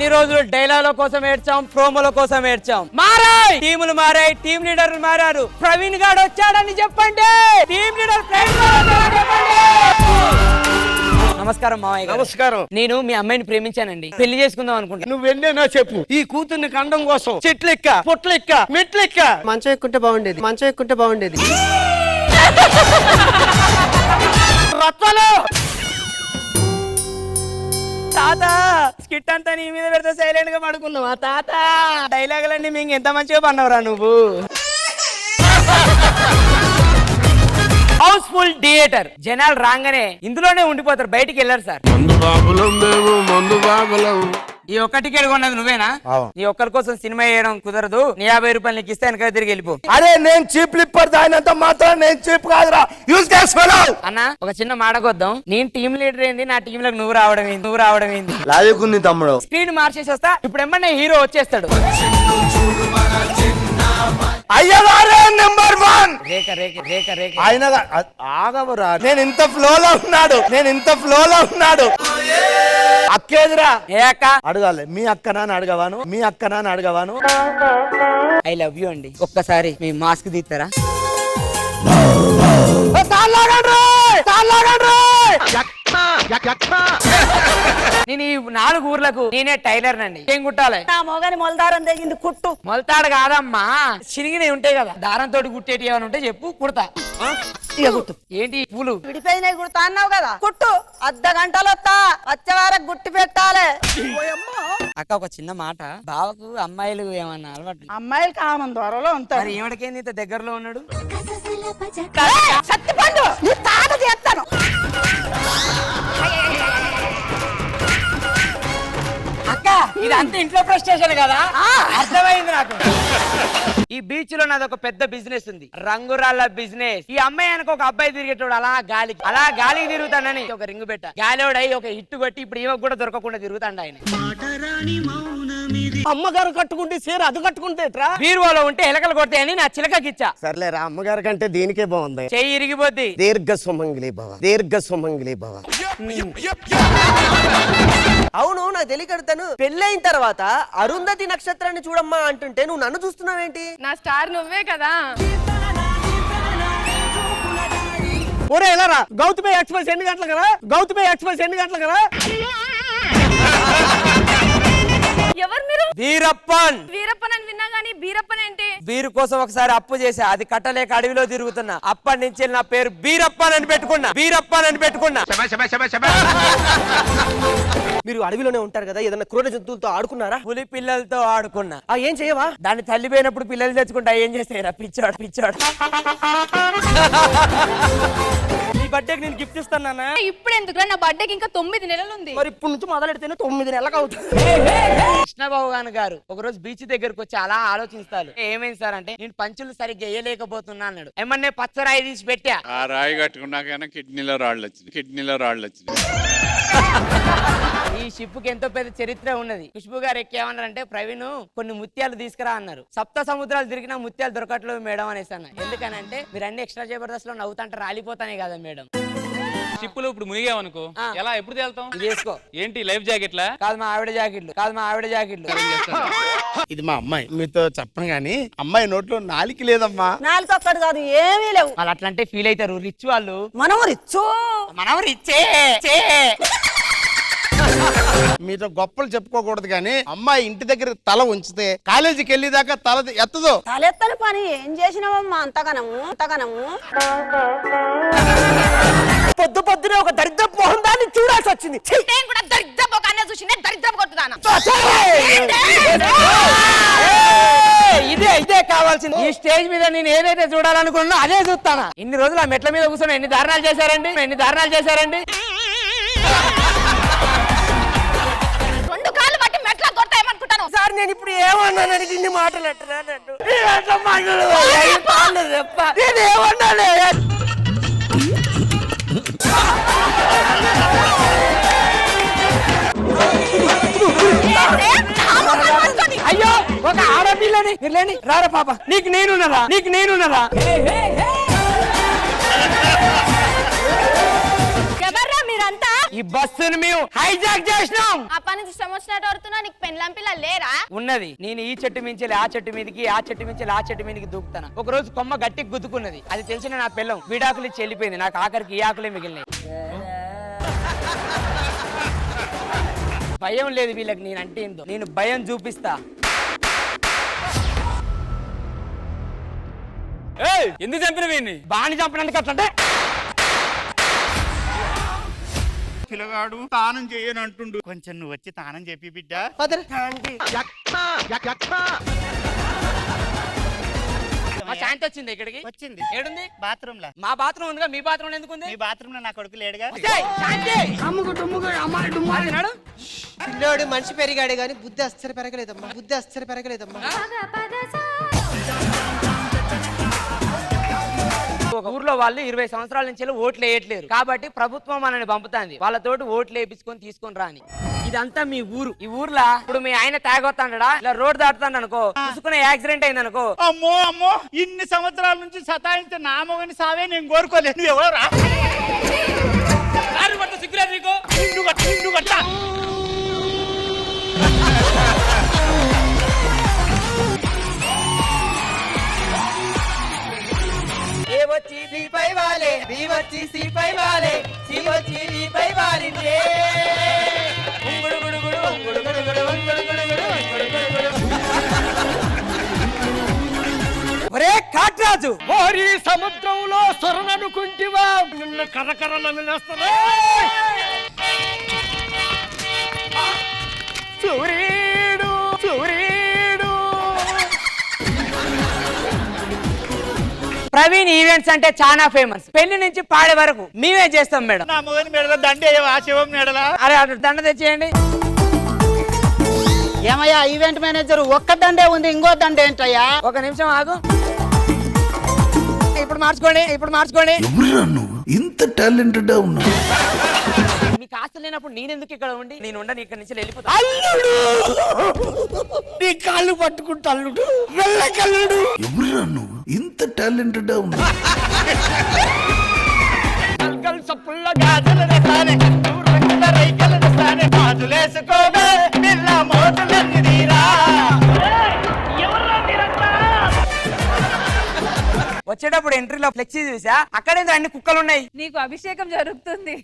ఇన్ని రోజులు డైలాగుల కోసం ఏడ్చాం, ప్రోమోల కోసం ఏడ్చాం. మారాయి టీములు, మారాయి టీం లీడర్లు మారారు. ప్రవీణ్ గాడు వచ్చాడని చెప్పండి. టీం లీడర్ ప్రవీణ్ గాడు చెప్పండి. నమస్కారం మావయ్య గారు. నమస్కారం. నేను మీ అమ్మాయిని ప్రేమించానండి, పెళ్లి చేసుకుందాం అనుకుంటా. నువ్వు ఎన్నైనా చెప్పు, ఈ కూతుర్ని కండం కోసం చెట్లెక్క, పొట్లెక్క, మెట్లెక్క. మంచం ఎక్కుంటే బాగుండేది, మంచం ఎక్కుంటే బాగుండేది. రత్తాలు తాత స్కిట్ అంతా నీ మీద పెడితే సైలెంట్ గా పడుకున్నావా తాత? డైలాగులన్నీ మీకు ఎంత మంచిగా పన్నవరా నువ్వు. హౌస్ఫుల్ థియేటర్, జనాలు రాగానే ఇందులోనే ఉండిపోతారు, బయటికి వెళ్ళారు సార్. ఈ ఒక్క టికెట్ కొన్నది నువ్వేనా? నీ ఒక్కరి కోసం సినిమా చేయడం కుదరదు. నీ 50 రూపాయలు నీకు ఇస్తే వెనక తిరిగి వెళ్ళిపో. అరే నేను చీప్ లిప్పర్ దాయినంత మాత్రం నేను చీప్ కాదురా. యూజ్ చేసుకోవాలి అన్న. ఒక చిన్న మాటకొద్దాం. నేను టీం లీడర్ ఏంది, నా టీం లోకి నువ్వు రావడం ఏంది? లాజుకుంది తమ్ముడు. స్పీడ్ మార్చేసి వస్తా. ఇప్పుడు ఏమన్నా హీరో వచ్చేస్తాడు. అయ్యగారే నెంబర్ 1. రేఖ రేఖ రేఖ రేఖ ఆయన ఆగవరా. నేను ఇంత ఫ్లోలో ఉన్నాడు. అక్కేదిరా. ఏ అక్క? అడగాలి. మీ అక్కనా అని అడగవాను. ఐ లవ్ యూ అండి. ఒక్కసారి మీ మాస్క్ తీస్తారా? నేను ఈ 4 ఊర్లకు నేనే టైలర్ నండి. ఏం కుట్టాలి? నా మొగని మొలదారం తెగింది కుట్టు. మొలతాడు కాదమ్మా, చిరిగినవి ఉంటాయి కదా, దారంతో కుట్టేటి ఏమైనా ఉంటే చెప్పు, కుడతా. ఇక కుట్టు. ఏంటి పూలు విడిపోయినాయి కుడతా అన్నావు కదా, కుట్టు. అర్ధ గంటలు వస్తా, వచ్చే వారకు గుట్టి పెట్టాలి. అక్క ఒక చిన్న మాట, బావకు అమ్మాయిలు ఏమన్నా అలవాటు? అమ్మాయిలు కామన్ దూరంలో ఉంటారు. మరి ఏమిడికేంది ఇంత దగ్గరలో ఉన్నాడు? సత్తిపండు నీ తాట చేస్తాను. అక్క ఇదంతా ఇంట్లో ఫ్రస్ట్రేషన్ కదా, అర్థమైంది నాకు. ఈ బీచ్ లో నాది ఒక పెద్ద బిజినెస్ ఉంది, రంగురాళ్ళ బిజినెస్. ఈ అమ్మాయి అనుకో ఒక అబ్బాయి తిరిగేటోడు అలా గాలికి తిరుగుతానని ఒక రింగు పెట్ట. గాలివాడై ఒక హిట్టు కొట్టి ఇప్పుడు ఈమెకు కూడా దొరకకుండా తిరుగుతాడు ఆయన. అమ్మగారు కట్టుకుంటే చీర అది కట్టుకుంటే బీరువాలో ఉంటే ఎలకలు కొడతాయని నా చిలకకిచ్చా. సర్లేరా, అమ్మగారి కంటే దీనికే బాగుంది. చెయ్యి ఇరిగిపోద్ది. దీర్ఘ సుమంగిలి భవ. అవును, నాకు తెలియకడతాను. పెళ్ళైన తర్వాత అరుంధతి నక్షత్రాన్ని చూడమ్మా అంటుంటే నువ్వు నన్ను చూస్తున్నావేంటి? నా స్టార్ నువ్వే కదా. ఒరే ఎలారా, గౌతమి ఎక్స్ప్రెస్ ఎన్ని గంటలు కదా? ఎవరు మీరు? వీరప్పన్. వీరప్పన్ అని విన్నా గానీ బీరప్పన్ ఏంటి? బీరు కోసం ఒకసారి అప్పు చేసా, అది కట్టలేక అడవిలో తిరుగుతున్నా. అప్పటి నుంచి నా పేరు బీరప్పన్ అని పెట్టుకున్నా. మీరు అడవిలోనే ఉంటారు కదా, ఏదైనా క్రూర జంతువులతో ఆడుకున్నారా? పులి పిల్లలతో ఆడుకున్నా. ఏం చేయవా? దాన్ని తల్లి పోయినప్పుడు పిల్లలు తెచ్చుకుంటా, ఏం చేస్తాయిరా పిచ్చాడు. ఈ బర్త్డేకి నేను గిఫ్ట్ ఇస్తాను. ఇప్పుడు ఎందుకు? నా బర్త్డేకి ఇంకా 9 నెలలు ఉంది. మరి ఇప్పటి నుంచి మొదలెడితేనే 9 నెలలకు అవుతుంది. కృష్ణబాబు గారు ఒక రోజు బీచ్ దగ్గరకు వచ్చి అలా ఆలోచిస్తారు. ఏమైంది సార్ అంటే, నేను పంచులు సరిగ్గా వేయలేకపోతున్నా అన్నాడు. ఏమన్నా పచ్చరాయి తీసి పెట్టా. ఆ రాయి కట్టుకున్నాకైనా కిడ్నీలో రాళ్ళు వచ్చింది. ఈ షిప్ కి ఎంతో పెద్ద చరిత్ర ఉన్నది. ఖుష్బు గారు ఎక్కేమన్నారంటే, ప్రవీణ్ కొన్ని ముత్యాలు తీసుకురా అన్నారు. 7 సముద్రాలు తిరిగినా ముత్యాలు దొరకట్లేదు మేడం అనేసి అన్న. ఎందుకనంటే మీరు అన్ని ఎక్స్ట్రా జబర్దస్త్ లో నవ్వుతుంటే రాలిపోతానే కదా మేడం. షిప్పులో ఇప్పుడు మునిగామనుకో, ఎలా ఎప్పుడు తేలుతాం? చేసుకో. ఏంటి లైఫ్ జాకెట్లా? కాదు మా ఆవిడ జాకెట్లు. ఇది మా అమ్మాయి. మీతో చెప్పను గానీ అమ్మాయి నోట్లో నాలికి లేదమ్మా. నాలుగు ఒక్కడు కాదు, ఏమీ లేవు. వాళ్ళు అట్లంటే ఫీల్ అవుతారు రిచ్ వాళ్ళు. మనం రిచ్చు. మీతో గొప్పలు చెప్పుకోకూడదు కానీ అమ్మాయి ఇంటి దగ్గర తల ఉంచితే కాలేజీకి వెళ్ళేదాకా తల ఎత్తదు. తలెత్తని పని ఏం చేసినావమ్మా అంతగనము. పొద్దునే ఒక దరిద్రపు మొహం దాన్ని చూడాల్సి వచ్చింది. నేను కూడా దరిద్రపు ఒక అన్న చూసి నేను దరిద్రపు కొట్టుదానా. ఇదే కావాల్సింది. ఈ స్టేజ్ మీద నేను ఏదైతే చూడాలనుకున్నా అదే చూస్తానా. ఇన్ని రోజులు ఆ మెట్ల మీద కూర్చొని ఎన్ని దారుణాలు చేశారండి. 2 కాళ్ళు బట్టి మెట్ల కొడతాయేమనుకుంటాను. సార్ నేను ఇప్పుడు ఏమన్నాను? ఇన్ని మాటలు అయ్యో ఒక ఆడపిల్లని రారా పాప, నీకు నేనున్నదా? ఎవర్రా మీరంతా? ఈ బస్సును మేము హైజాక్ చేసినాం. ఆ పని ఇష్టం వచ్చినట్టు ఆడుతున్నా, నీకు పెళ్ళాం పిల్ల లేరా? ఉన్నది. నేను ఈ చెట్టు మించి ఆ చెట్టు మీదకి, ఆ చెట్టు మించి ఆ చెట్టు మీదకి దూకుతాను. ఒక రోజు కొమ్మ గట్టికి గుద్దుకున్నది. అది తెలిసిన నా పిల్లం విడాకులు ఇచ్చి వెళ్ళిపోయింది. నాకు ఆఖరికి ఈ ఆకులే మిగిలినాయి. భయం లేదు వీళ్ళకి నేనంటే ఏందో. నేను భయం చూపిస్తా. ఏయ్, ఎందుకు చంపిన వీడిని? బాని చంపినందుకు అట్లంటే పిల్లగాడు తానం చేయను అంటుండు, కొంచెం నువ్వు వచ్చి తానం చెప్పి బిడ్డ. మా శాంతి వచ్చింది ఇక్కడికి. వచ్చింది ఏడుంది? బాత్రూమ్ లా. మా బాత్రూమ్ ఉందిగా, మీ బాత్రూమ్ ఎందుకు ఉంది? మీ బాత్రూమ్ లో నా కొడుకు లేడుగా. ఏయ్, శాంతి! అన్నాడు. పిల్లోడు మనిషి పెరిగాడే గాని బుద్ధి అస్సలు పెరగలేదమ్మా, బుద్ధి అస్సలు పెరగలేదమ్మా. ఒక ఊర్లో వాళ్ళు 20 సంవత్సరాల నుంచి ఓట్లు వేయట్లేరు కాబట్టి ప్రభుత్వం మనల్ని పంపుతాంది వాళ్ళతోటి ఓట్లు వేయించుకొని తీసుకొని రాని. ఇదంతా మీ ఊరు. ఈ ఊర్లో ఇప్పుడు మీ ఆయన తాగొస్తాడా, ఇలా రోడ్ దాటుతాడు అనుకో, చూసుకునే యాక్సిడెంట్ అయింది అనుకో, అమ్మో అమ్మో, ఇన్ని సంవత్సరాల నుంచి సతాయించే నా మొగని సావే నేను కోరుకోలేదు. నువ్వు ఎవరా? సిగ్గులేదు నీకు? నిండు గట్ట ఏ వచ్చి నీపై వాలే, బి వచ్చి సిపై వాలే, సి వచ్చి నీపై వాలిందే. ఉంగుడు గుడు గుడు, ఉంగుడు గుడు గుడు, ఉంగుడు గుడు గుడు, ఉంగుడు గుడు గుడు. ఒరే కాట్రాజు, ఓరి సముద్రంలో సొరననుకుంటివా, నిన్న కరకరల వినేస్తారా. సూర్యుడు సూర్యుడు. ప్రవీణ్ ఈవెంట్స్ అంటే చాలా ఫేమస్. పెళ్లి నుంచి పాడే వరకు మేమే చేస్తాం మేడం. నా మొగని మెడల దండే ఆ శివం మెడల. అరే అటు దండ తెచ్చేయండి. ఏమయ్యా ఈవెంట్ మేనేజర్, ఒక్క దండే ఉంది, ఇంకో దండ ఏంటయ్యా? ఒక నిమిషం ఆగు. ఇప్పుడు మార్చుకోండి, ఇప్పుడు మార్చుకోండి. ఇంత టాలెంటెడ్ ఉన్నా. మీకు ఆస్తి లేనప్పుడు నేనెందుకు ఇక్కడ ఉండి, నేను ఉండని ఇక్కడ నుంచి వెళ్ళిపోతా. అల్లుడు నీ కాళ్ళు పట్టుకుంటా అల్లుడు, వెళ్ళకల్లుడు. ఎవరురా నువ్వు ఇంత టాలెంటెడ్ ఉన్నా? సప్పుల్లో గాజులు తెస్తానే, రంగుల రైకలు తెస్తానే, గాజులేసుకోవే పిల్ల మోతులన్నీ తీరా. వచ్చేటప్పుడు ఎంట్రీలో ఫ్లెక్సీ చూసా, అక్కడేంద్ర అన్ని కుక్కలు ఉన్నాయి. నీకు అభిషేకం జరుగుతుంది.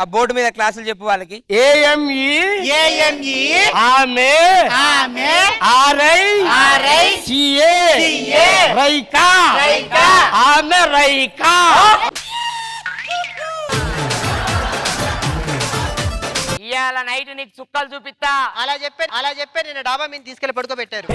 ఆ బోర్డు మీద క్లాసులు చెప్పు వాళ్ళకి. ఏఎంఈ ఏఎంఈ ఆమె ఆమె ఆర్ఐ ఆర్ఐ సిఏ సిఏ రైకా రైకా ఆమె రైకా. ఇవాళ నైట్ నీకు చుక్కలు చూపిస్తా. అలా చెప్పే నేను డాబా మీద తీసుకెళ్లి పడుకోబెట్టారు.